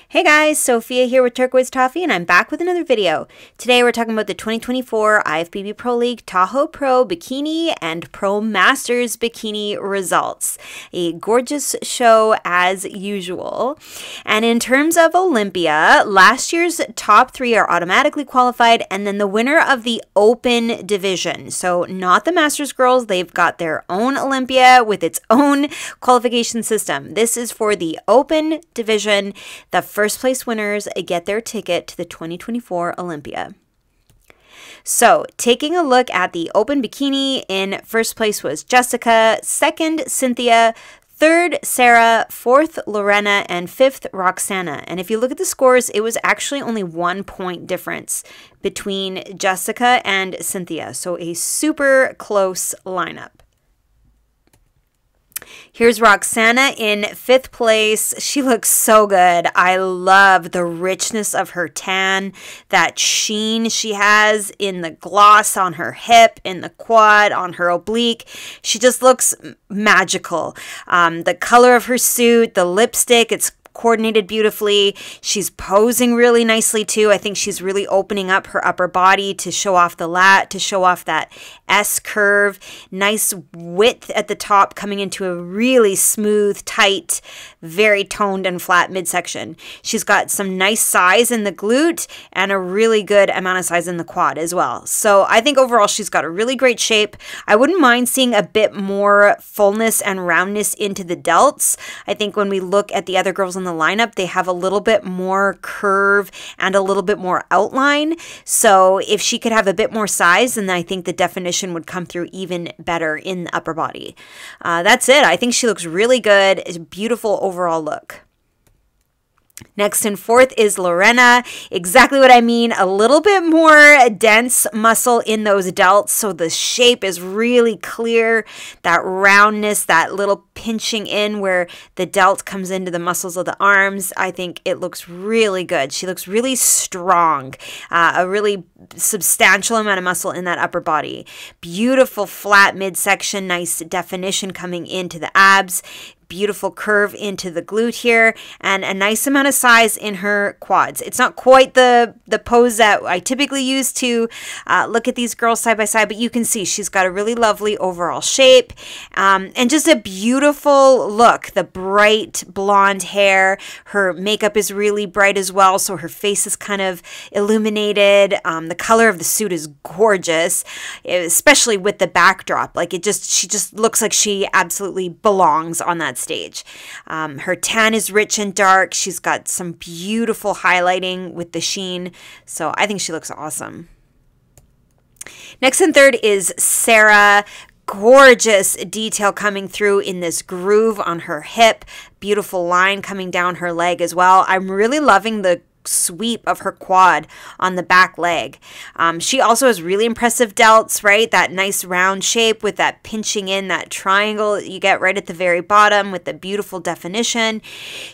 Hey guys, Sophia here with Turquoise Toffee, and I'm back with another video. Today we're talking about the 2024 IFBB Pro League Tahoe Pro Bikini and Pro Masters Bikini results. A gorgeous show as usual. And in terms of Olympia, last year's top three are automatically qualified, and then the winner of the Open division. So not the Masters girls, they've got their own Olympia with its own qualification system. This is for the Open division. The first place winners get their ticket to the 2024 Olympia. So, taking a look at the Open Bikini, in first place was Jessica, second Cynthia, third Sarah, fourth Lorena, and fifth Roxana. And if you look at the scores, it was actually only 1 point difference between Jessica and Cynthia. So a super close lineup. Here's Roxana in fifth place. She looks so good. I love the richness of her tan, that sheen she has in the gloss on her hip, in the quad, on her oblique. She just looks magical. The color of her suit, the lipstick, it's coordinated beautifully. She's posing really nicely too. I think she's really opening up her upper body to show off the lat, to show off that S curve. Nice width at the top, coming into a really smooth, tight, very toned and flat midsection. She's got some nice size in the glute and a really good amount of size in the quad as well. So I think overall she's got a really great shape. I wouldn't mind seeing a bit more fullness and roundness into the delts. I think when we look at the other girls in the lineup, they have a little bit more curve and a little bit more outline. So if she could have a bit more size, then I think the definition would come through even better in the upper body. That's it. I think she looks really good. It's a beautiful overall look. Next in fourth is Lorena. Exactly what I mean. A little bit more dense muscle in those delts, so the shape is really clear. That roundness, that little pinching in where the delt comes into the muscles of the arms. I think it looks really good. She looks really strong. A really substantial amount of muscle in that upper body. Beautiful flat midsection, nice definition coming into the abs. Beautiful curve into the glute here, and a nice amount of size in her quads. It's not quite the pose that I typically use to look at these girls side by side, but you can see she's got a really lovely overall shape, and just a beautiful look. The bright blonde hair, her makeup is really bright as well, so her face is kind of illuminated. The color of the suit is gorgeous, especially with the backdrop. Like she just looks like she absolutely belongs on that stage. Her tan is rich and dark. She's got some beautiful highlighting with the sheen. So I think she looks awesome. Next and third is Sarah. Gorgeous detail coming through in this groove on her hip. Beautiful line coming down her leg as well. I'm really loving the sweep of her quad on the back leg. She also has really impressive delts, right? That nice round shape with that pinching in, that triangle that you get right at the very bottom with the beautiful definition.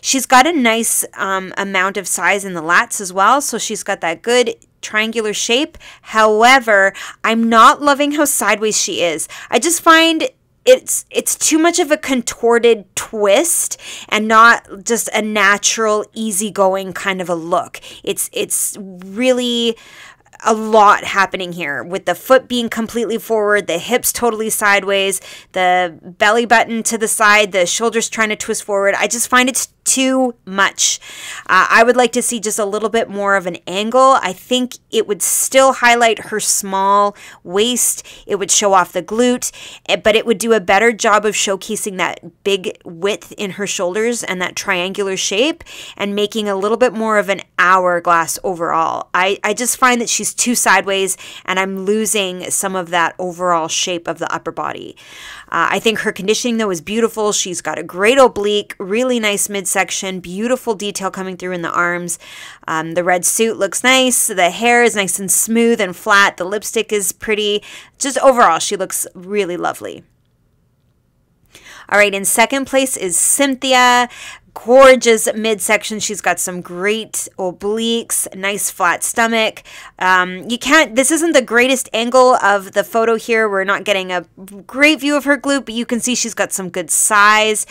She's got a nice amount of size in the lats as well, so she's got that good triangular shape. However, I'm not loving how sideways she is. I just find it's too much of a contorted twist and not just a natural, easygoing kind of a look. It's really a lot happening here with the foot being completely forward, the hips totally sideways, the belly button to the side, the shoulders trying to twist forward. I just find it's too much. I would like to see just a little bit more of an angle. I think it would still highlight her small waist. It would show off the glute, but it would do a better job of showcasing that big width in her shoulders and that triangular shape and making a little bit more of an hourglass overall. I just find that she's too sideways and I'm losing some of that overall shape of the upper body. I think her conditioning though is beautiful. She's got a great oblique, really nice midsection, beautiful detail coming through in the arms. The red suit looks nice. The hair is nice and smooth and flat. The lipstick is pretty. Just overall, she looks really lovely. All right, in second place is Cynthia. gorgeous midsection. She's got some great obliques, nice flat stomach. This isn't the greatest angle of the photo here. We're not getting a great view of her glute, but you can see she's got some good size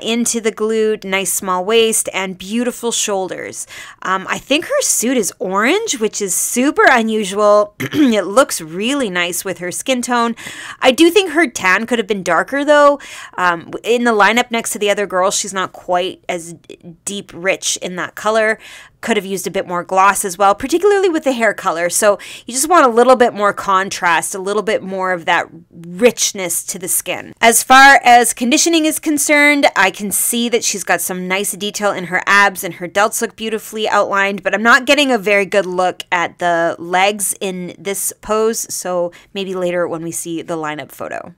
into the glute, nice small waist, and beautiful shoulders. I think her suit is orange, which is super unusual. It looks really nice with her skin tone. I do think her tan could have been darker though. In the lineup next to the other girls, she's not quite as deep rich in that color. Could have used a bit more gloss as well, particularly with the hair color. So you just want a little bit more contrast, a little bit more of that richness to the skin. As far as conditioning is concerned, I can see that she's got some nice detail in her abs and her delts look beautifully outlined, but I'm not getting a very good look at the legs in this pose. So maybe later when we see the lineup photo.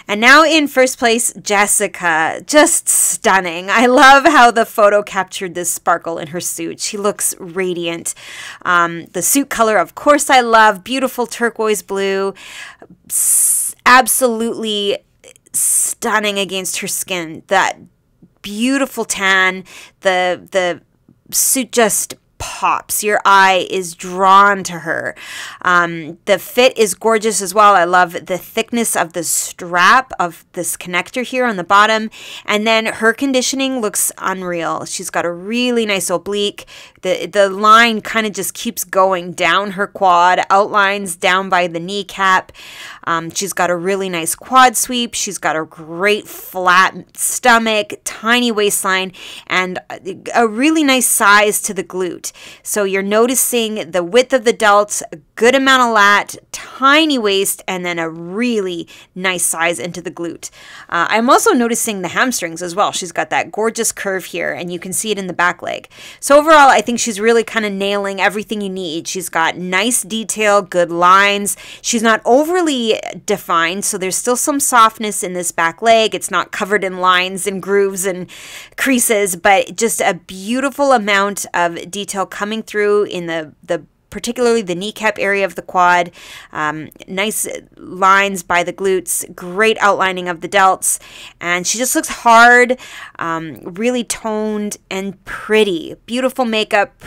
And now in first place, Jessica. Just stunning. I love how the photo captured this sparkle in her suit. She looks radiant. The suit color, of course, I love. Beautiful turquoise blue. Absolutely stunning against her skin. That beautiful tan. The suit just pops. Your eye is drawn to her. The fit is gorgeous as well. I love the thickness of the strap of this connector here on the bottom. And then her conditioning looks unreal. She's got a really nice oblique. The line kind of just keeps going down her quad, outlines down by the kneecap. She's got a really nice quad sweep. She's got a great flat stomach, tiny waistline, and a really nice size to the glute. So you're noticing the width of the delts, a good amount of lat, tiny waist, and then a really nice size into the glute. I'm also noticing the hamstrings as well. She's got that gorgeous curve here, and you can see it in the back leg. So overall, I think she's really kind of nailing everything you need. She's got nice detail, good lines. She's not overly defined, so there's still some softness in this back leg. It's not covered in lines and grooves and creases, but just a beautiful amount of detail coming through in the particularly the kneecap area of the quad. Nice lines by the glutes, great outlining of the delts, and she just looks hard, really toned and pretty. Beautiful makeup,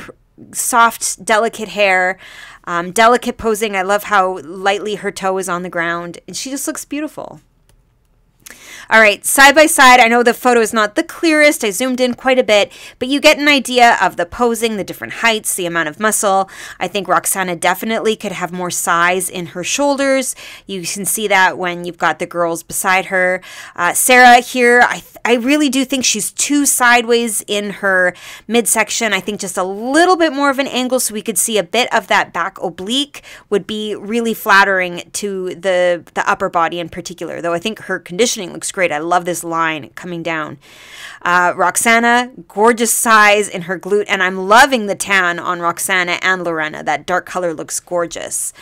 soft, delicate hair, delicate posing. I love how lightly her toe is on the ground, and she just looks beautiful. All right, side by side, I know the photo is not the clearest. I zoomed in quite a bit, but you get an idea of the posing, the different heights, the amount of muscle. I think Roxana definitely could have more size in her shoulders. You can see that when you've got the girls beside her. Sarah here, I really do think she's too sideways in her midsection. I think just a little bit more of an angle so we could see a bit of that back oblique would be really flattering to the upper body in particular, though I think her conditioning looks great. I love this line coming down. Roxana, gorgeous size in her glute, and I'm loving the tan on Roxana and Lorena. That dark color looks gorgeous.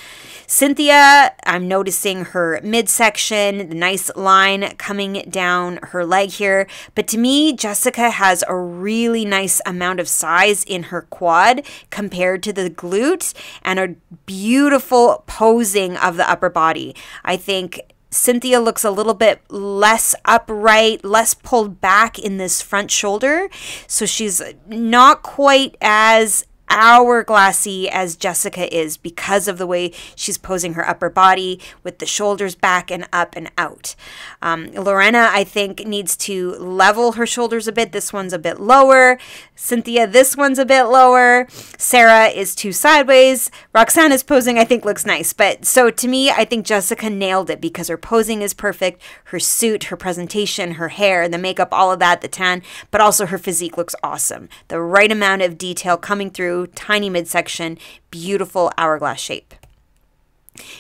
Cynthia, I'm noticing her midsection, the nice line coming down her leg here. But to me, Jessica has a really nice amount of size in her quad compared to the glute, and a beautiful posing of the upper body. I think Cynthia looks a little bit less upright, less pulled back in this front shoulder. So she's not quite as hourglassy as Jessica is because of the way she's posing her upper body with the shoulders back and up and out. Lorena, I think, needs to level her shoulders a bit. This one's a bit lower. Cynthia, this one's a bit lower. Sarah is too sideways. Roxana's posing, I think, looks nice. But so to me, I think Jessica nailed it because her posing is perfect. Her suit, her presentation, her hair, the makeup, all of that, the tan, but also her physique looks awesome. The right amount of detail coming through, tiny midsection, beautiful hourglass shape.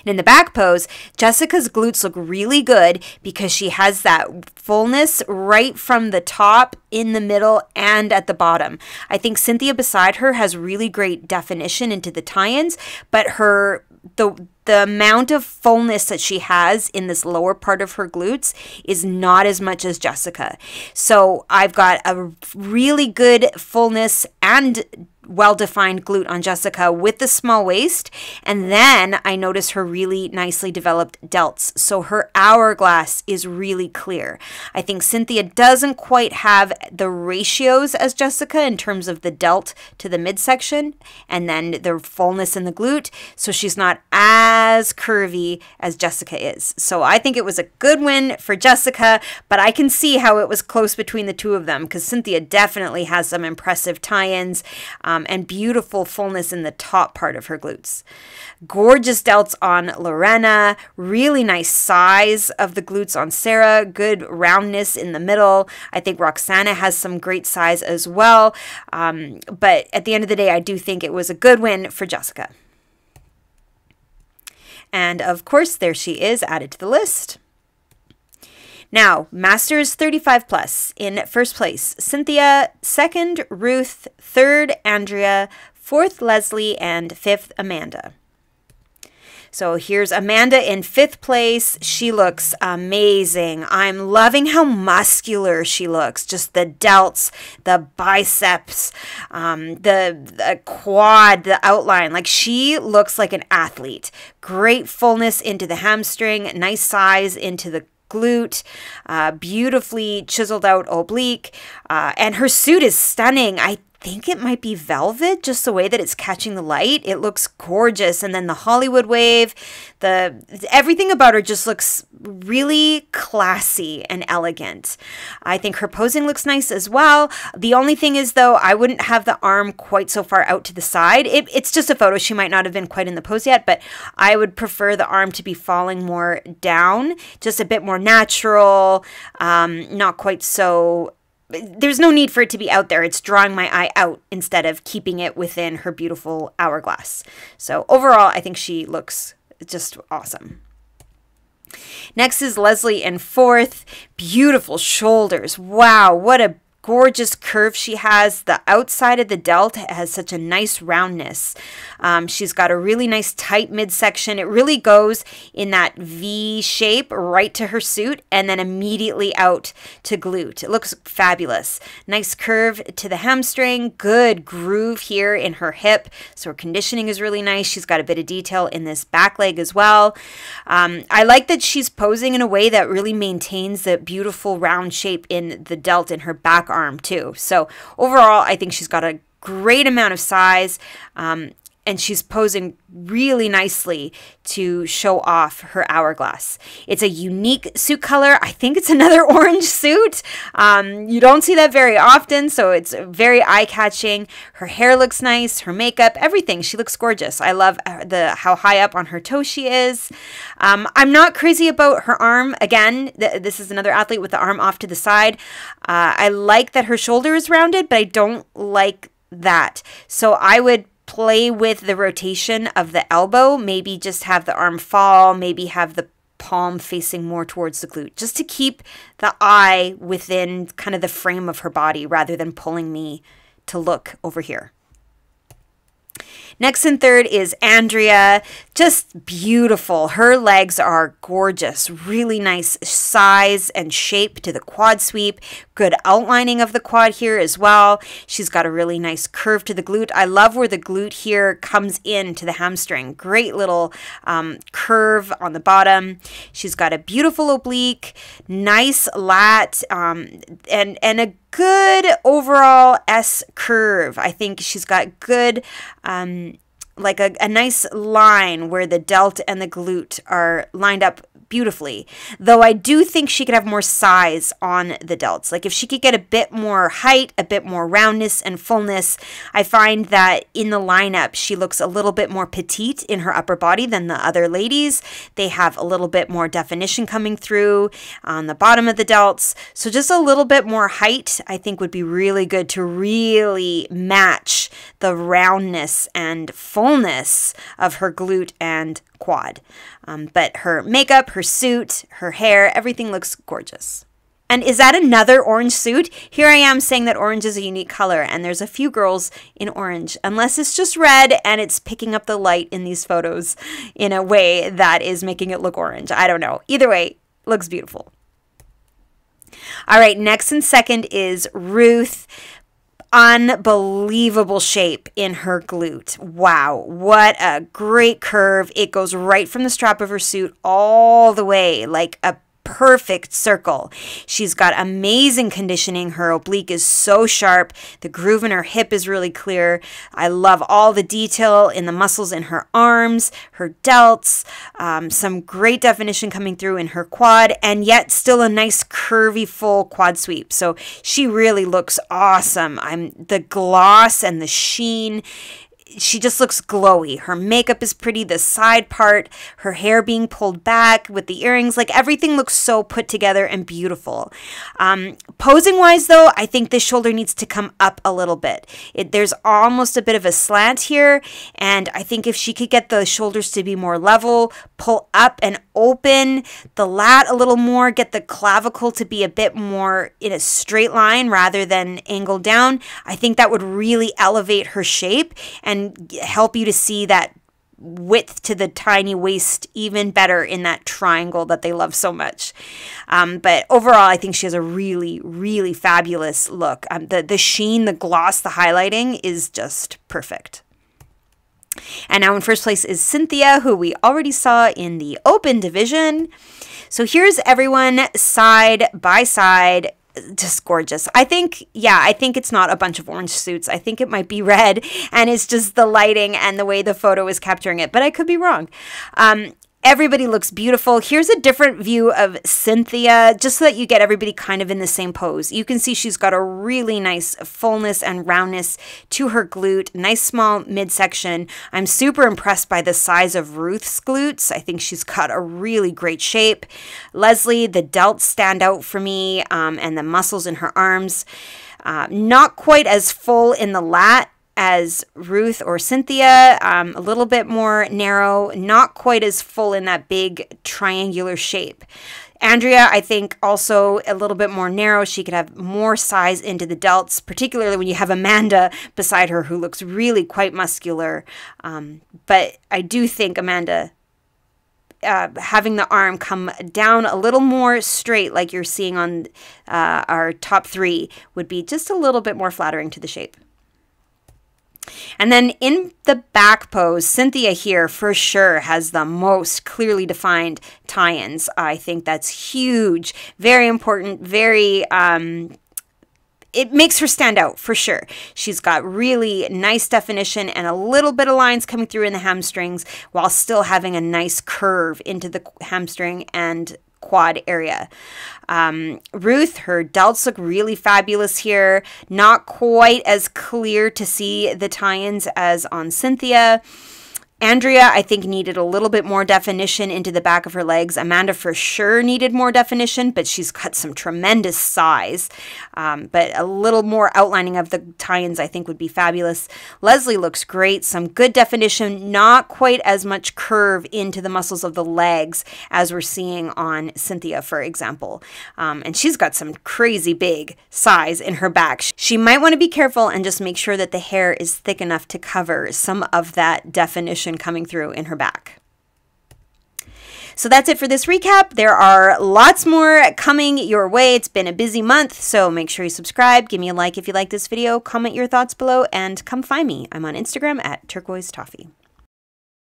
And in the back pose, Jessica's glutes look really good because she has that fullness right from the top, in the middle, and at the bottom. I think Cynthia beside her has really great definition into the tie-ins, but the amount of fullness that she has in this lower part of her glutes is not as much as Jessica. So I've got a really good fullness and well-defined glute on Jessica with the small waist. And then I notice her really nicely developed delts. So her hourglass is really clear. I think Cynthia doesn't quite have the ratios as Jessica in terms of the delt to the midsection and then the fullness in the glute. So she's not as curvy as Jessica is. So I think it was a good win for Jessica, but I can see how it was close between the two of them because Cynthia definitely has some impressive tie-ins. And beautiful fullness in the top part of her glutes. Gorgeous delts on Lorena, really nice size of the glutes on Sarah, good roundness in the middle. I think Roxana has some great size as well. But at the end of the day, I do think it was a good win for Jessica. And of course, there she is added to the list. Now, Masters 35 plus. In first place, Cynthia. Second, Ruth. Third, Andrea. Fourth, Leslie. And fifth, Amanda. So here's Amanda in fifth place. She looks amazing. I'm loving how muscular she looks. Just the delts, the biceps, the quad, the outline. Like she looks like an athlete. Great fullness into the hamstring. Nice size into the glute, beautifully chiseled out oblique, and her suit is stunning. I think it might be velvet, just the way that it's catching the light. It looks gorgeous. And then the Hollywood wave, everything about her just looks really classy and elegant. I think her posing looks nice as well. The only thing is, though, I wouldn't have the arm quite so far out to the side. It's just a photo. She might not have been quite in the pose yet, but I would prefer the arm to be falling more down, just a bit more natural, not quite so... There's no need for it to be out there. It's drawing my eye out instead of keeping it within her beautiful hourglass. So overall, I think she looks just awesome. Next is Leslie in fourth. Beautiful shoulders. Wow, what a gorgeous curve she has. The outside of the delt has such a nice roundness. She's got a really nice tight midsection. It really goes in that V shape right to her suit and then immediately out to glute. It looks fabulous. Nice curve to the hamstring. Good groove here in her hip. So her conditioning is really nice. She's got a bit of detail in this back leg as well. I like that she's posing in a way that really maintains the beautiful round shape in the delt in her back arm too. So overall, I think she's got a great amount of size, and she's posing really nicely to show off her hourglass. It's a unique suit color. I think it's another orange suit. You don't see that very often, so it's very eye-catching. Her hair looks nice, her makeup, everything. She looks gorgeous. I love how high up on her toe she is. I'm not crazy about her arm. Again, this is another athlete with the arm off to the side. I like that her shoulder is rounded, but I don't like that. So I would play with the rotation of the elbow, maybe just have the arm fall, maybe have the palm facing more towards the glute, just to keep the eye within kind of the frame of her body rather than pulling me to look over here. Next and third is Andrea. Just beautiful. Her legs are gorgeous. Really nice size and shape to the quad sweep. Good outlining of the quad here as well. She's got a really nice curve to the glute. I love where the glute here comes into the hamstring. Great little curve on the bottom. She's got a beautiful oblique, nice lat, and a good overall S curve. I think she's got good, like a nice line where the delt and the glute are lined up beautifully. Though I do think she could have more size on the delts. Like if she could get a bit more height, a bit more roundness and fullness, I find that in the lineup, she looks a little bit more petite in her upper body than the other ladies. They have a little bit more definition coming through on the bottom of the delts. So just a little bit more height, I think would be really good to really match the roundness and fullness of her glute and quad. But her makeup, her suit, her hair, everything looks gorgeous. And is that another orange suit? Here I am saying that orange is a unique color, and there's a few girls in orange, unless it's just red and it's picking up the light in these photos in a way that is making it look orange. I don't know. Either way, looks beautiful. All right, next and second is Ruth. Unbelievable shape in her glute. Wow, what a great curve. It goes right from the strap of her suit all the way, like a perfect circle. She's got amazing conditioning. Her oblique is so sharp. The groove in her hip is really clear. I love all the detail in the muscles in her arms, her delts, some great definition coming through in her quad, and yet still a nice curvy full quad sweep. So she really looks awesome. The gloss and the sheen, she just looks glowy. Her makeup is pretty, the side part, her hair being pulled back with the earrings, like everything looks so put together and beautiful. Posing wise though, I think this shoulder needs to come up a little bit. There's almost a bit of a slant here, and I think if she could get the shoulders to be more level, pull up and open the lat a little more, get the clavicle to be a bit more in a straight line rather than angled down, I think that would really elevate her shape and help you to see that width to the tiny waist even better in that triangle that they love so much. But overall, I think she has a really, really fabulous look. The sheen, the gloss, the highlighting is just perfect. And now in first place is Cynthia, who we already saw in the open division. So here's everyone side by side. Just gorgeous. I think it's not a bunch of orange suits. I think it might be red, and it's just the lighting and the way the photo is capturing it, but I could be wrong. Everybody looks beautiful. Here's a different view of Cynthia, just so that you get everybody kind of in the same pose. You can see she's got a really nice fullness and roundness to her glute, nice small midsection. I'm super impressed by the size of Ruth's glutes. I think she's got a really great shape. Leslie, the delts stand out for me, and the muscles in her arms. Not quite as full in the lat as Ruth or Cynthia, a little bit more narrow, not quite as full in that big triangular shape. Andrea, I think, also a little bit more narrow. She could have more size into the delts, particularly when you have Amanda beside her, who looks really quite muscular. But I do think Amanda, having the arm come down a little more straight, like you're seeing on our top three, would be just a little bit more flattering to the shape. And then in the back pose, Cynthia here for sure has the most clearly defined tie-ins. I think that's huge, very important, very, it makes her stand out for sure. She's got really nice definition and a little bit of lines coming through in the hamstrings while still having a nice curve into the hamstring and quad area. Ruth, her delts look really fabulous here. Not quite as clear to see the tie-ins as on Cynthia. Andrea, I think, needed a little bit more definition into the back of her legs. Amanda for sure needed more definition, but she's got some tremendous size. But a little more outlining of the tie-ins I think would be fabulous. Leslie looks great. Some good definition, not quite as much curve into the muscles of the legs as we're seeing on Cynthia, for example. And she's got some crazy big size in her back. She might want to be careful and just make sure that the hair is thick enough to cover some of that definition coming through in her back. So that's it for this recap. There are lots more coming your way. It's been a busy month, so make sure you subscribe, give me a like if you like this video, comment your thoughts below, and come find me. I'm on Instagram at turquoise toffee.